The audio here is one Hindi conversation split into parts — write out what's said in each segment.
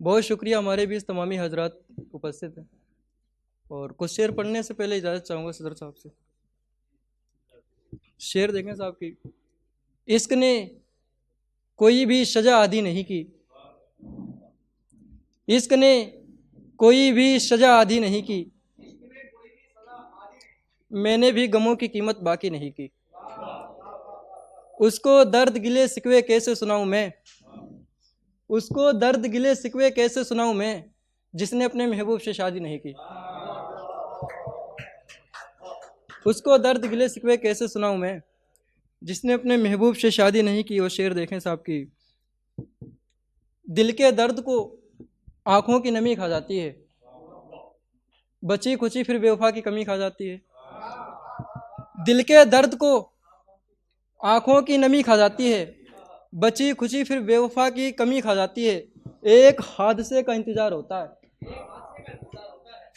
बहुत शुक्रिया, हमारे बीच तमामी हजरात उपस्थित हैं। और कुछ शेर पढ़ने से पहले इजाज़त चाहूँगा सदर साहब से। शेर देखें साहब की, इश्क ने कोई भी सजा आदी नहीं की, इश्क ने कोई भी सजा आदी नहीं की, मैंने भी गमों की कीमत बाकी नहीं की। उसको दर्द गिले सिकवे कैसे सुनाऊं मैं, उसको दर्द गिले सिकवे कैसे सुनाऊं मैं, जिसने अपने महबूब से शादी नहीं की। उसको दर्द गिले सिकवे कैसे सुनाऊं मैं, जिसने अपने महबूब से शादी नहीं की। और शेर देखें साहब की, दिल के दर्द को आंखों की नमी खा जाती है, बची खुची फिर बेवफा की कमी खा जाती है। दिल के दर्द को आंखों की नमी खा जाती है, बची खुची फिर बेवफा की कमी खा जाती है। एक हादसे का इंतजार होता है,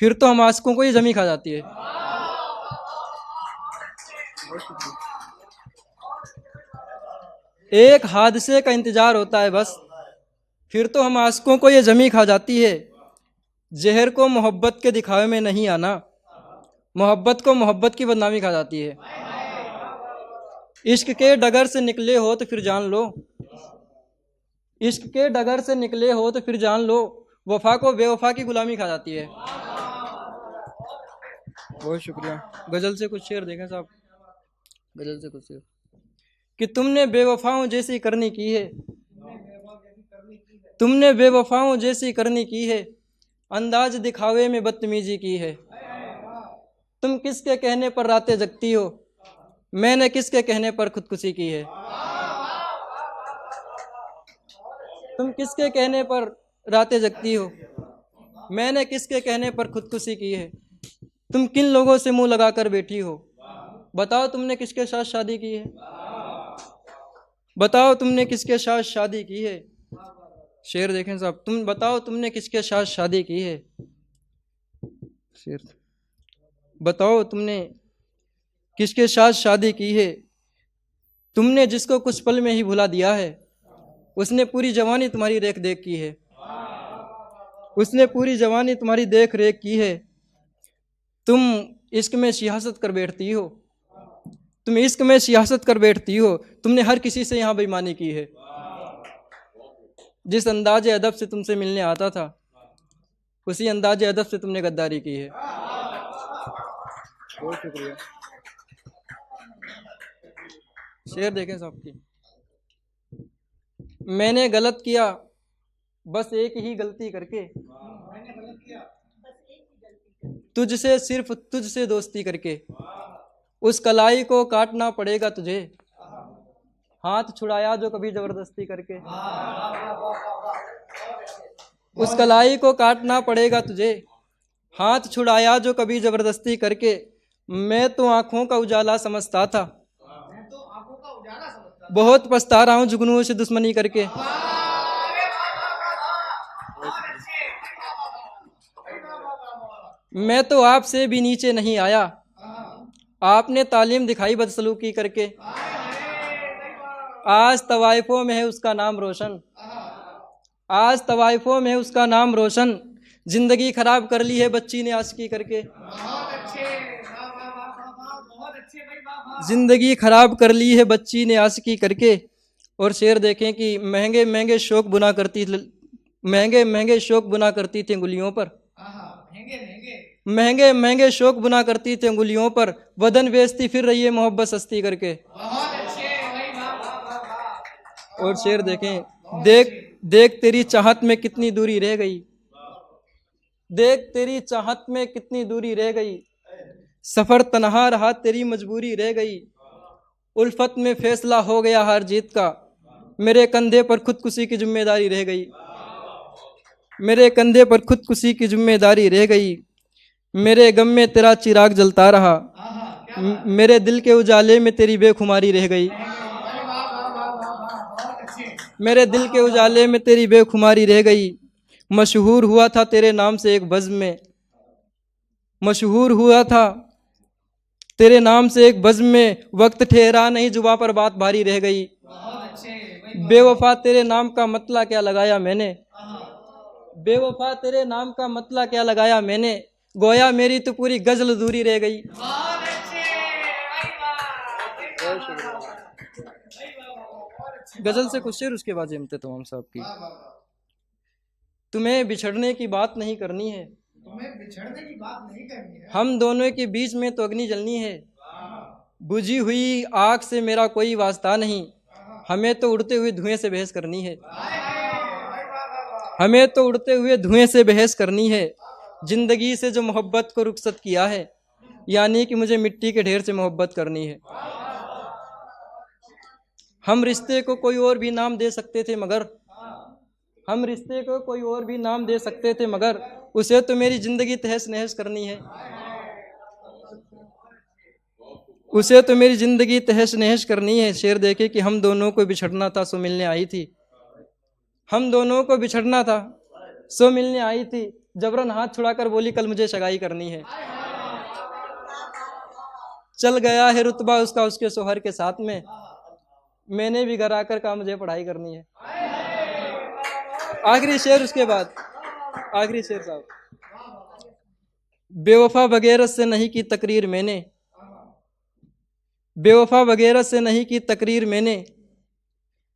फिर तो हम आशिकों को ही जमी खा जाती है। एक हादसे का इंतजार होता है बस, फिर तो हम आशिकों को ये जमी खा जाती है। जहर को मोहब्बत के दिखावे में नहीं आना, मोहब्बत को मोहब्बत की बदनामी खा जाती है। इश्क के डगर से निकले हो तो फिर जान लो, इश्क के डगर से निकले हो तो फिर जान लो, वफा को बेवफा की गुलामी खा जाती है। बहुत शुक्रिया। गजल से कुछ शेर देखें साहब, गजल से कुछ शेर कि तुमने बेवफाओं जैसी करनी की है, तुमने बेवफाओं जैसी करनी की है, अंदाज दिखावे में बदतमीजी की है। तुम किसके कहने पर रातें जगती हो, मैंने किसके कहने पर खुदकुशी की है। तुम किसके कहने पर रातें जगती हो, मैंने किसके कहने पर खुदकुशी की है। तुम किन लोगों से मुंह लगाकर बैठी हो, बताओ तुमने किसके साथ शादी की है, बताओ तुमने किसके साथ शादी की है। शेर देखें साहब, तुम बताओ तुमने किसके साथ शादी की है। शेर, बताओ तुमने किसके साथ शादी की है। तुमने जिसको कुछ पल में ही भुला दिया है, उसने पूरी जवानी तुम्हारी रेख देख की है, उसने पूरी जवानी तुम्हारी देख रेख की है। तुम इश्क में सियासत कर बैठती हो, तुम इश्क में सियासत कर बैठती हो, तुमने हर किसी से यहाँ बेईमानी की है। जिस अंदाजे अदब से तुमसे मिलने आता था, उसी अंदाजे अदब से तुमने गद्दारी की है। बहुत शुक्रिया। शेर देखें साहब की, मैंने गलत किया बस एक ही गलती करके, तुझसे सिर्फ तुझसे दोस्ती करके। उस कलाई को काटना पड़ेगा तुझे, हाथ छुड़ाया जो कभी जबरदस्ती करके। उस कलाई को काटना पड़ेगा तुझे, हाथ छुड़ाया जो कभी जबरदस्ती करके। मैं तो आंखों का उजाला समझता था, बहुत पछता रहा हूं जुगनुओं से दुश्मनी करके। मैं तो आपसे भी नीचे नहीं आया, आपने तालीम दिखाई बदसलूकी करके। आज तवाइफों में है उसका नाम रोशन, आज तवाइफों में है उसका नाम रोशन। जिंदगी खराब कर ली है बच्ची ने आशिकी करके, जिंदगी खराब कर ली है बच्ची ने आशिकी करके। और शेर देखें कि महंगे महंगे शौक बुना करती, महंगे महंगे शौक बुना करती थी अंगुलियों पर, महंगे महंगे शौक बुना करती थी अंगुलियों पर। बदन बेचती फिर रही है मोहब्बत सस्ती करके। और शेर देखें, देख देख तेरी चाहत में कितनी दूरी रह गई, देख तेरी चाहत में कितनी दूरी रह गई। सफर तन्हा रहा तेरी मजबूरी रह गई। उल्फत में फैसला हो गया हार जीत का, मेरे कंधे पर खुदकुशी की जिम्मेदारी रह गई, मेरे कंधे पर खुदकुशी की जिम्मेदारी रह गई। मेरे गम में तेरा चिराग जलता रहा, मेरे दिल के उजाले में तेरी बेखुमारी रह गई, मेरे दिल के उजाले में तेरी बेखुमारी रह गई। मशहूर हुआ था तेरे नाम से एक बज़्म में, मशहूर हुआ था तेरे नाम से एक बज़्म में। वक्त ठहरा नहीं जुबां पर बात भारी रह गई। बेवफा तेरे नाम का मतला क्या लगाया मैंने, बेवफा तेरे नाम का मतला क्या लगाया मैंने, गोया मेरी तो पूरी गजल अधूरी रह गई। गजल से कुछ शेर उसके बाद जमते तमाम साहब की। तुम्हें बिछड़ने की बात नहीं करनी है, तुम्हें बिछड़ने की बात नहीं करनी है, हम दोनों के बीच में तो अग्नि जलनी है। बुझी हुई आग से मेरा कोई वास्ता नहीं, हमें तो उड़ते हुए धुएं से बहस करनी है। हमें तो उड़ते हुए धुएं से बहस करनी है। जिंदगी से जो मोहब्बत को रुखसत किया है, यानी कि मुझे मिट्टी के ढेर से मोहब्बत करनी है। हम रिश्ते को कोई और भी नाम दे सकते थे मगर, हम रिश्ते को कोई और भी नाम दे सकते थे मगर, उसे तो मेरी जिंदगी तहस नहस करनी है। उसे तो मेरी जिंदगी तहस नहस करनी है। शेर देखे कि हम दोनों को बिछड़ना था सो मिलने आई थी, हम दोनों को बिछड़ना था सो मिलने आई थी। जबरन हाथ छुड़ाकर बोली कल मुझे सगाई करनी है। चल गया है रुतबा उसका उसके शोहर के साथ में, मैंने भी घर आकर कहा मुझे पढ़ाई करनी है। आखिरी शेर उसके बाद, आखिरी शेर साहब। बेवफा वगैरह से नहीं की तकरीर मैंने, बेवफा वगैरह से नहीं की तकरीर मैंने,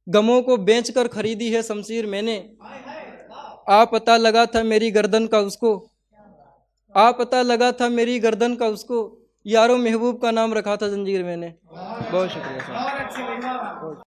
गमों को बेचकर खरीदी है शमशीर मैंने। आ पता लगा था मेरी गर्दन का उसको, आ पता लगा था मेरी गर्दन का उसको, यारों महबूब का नाम रखा था जंजीर मैंने। बहुत शुक्रिया।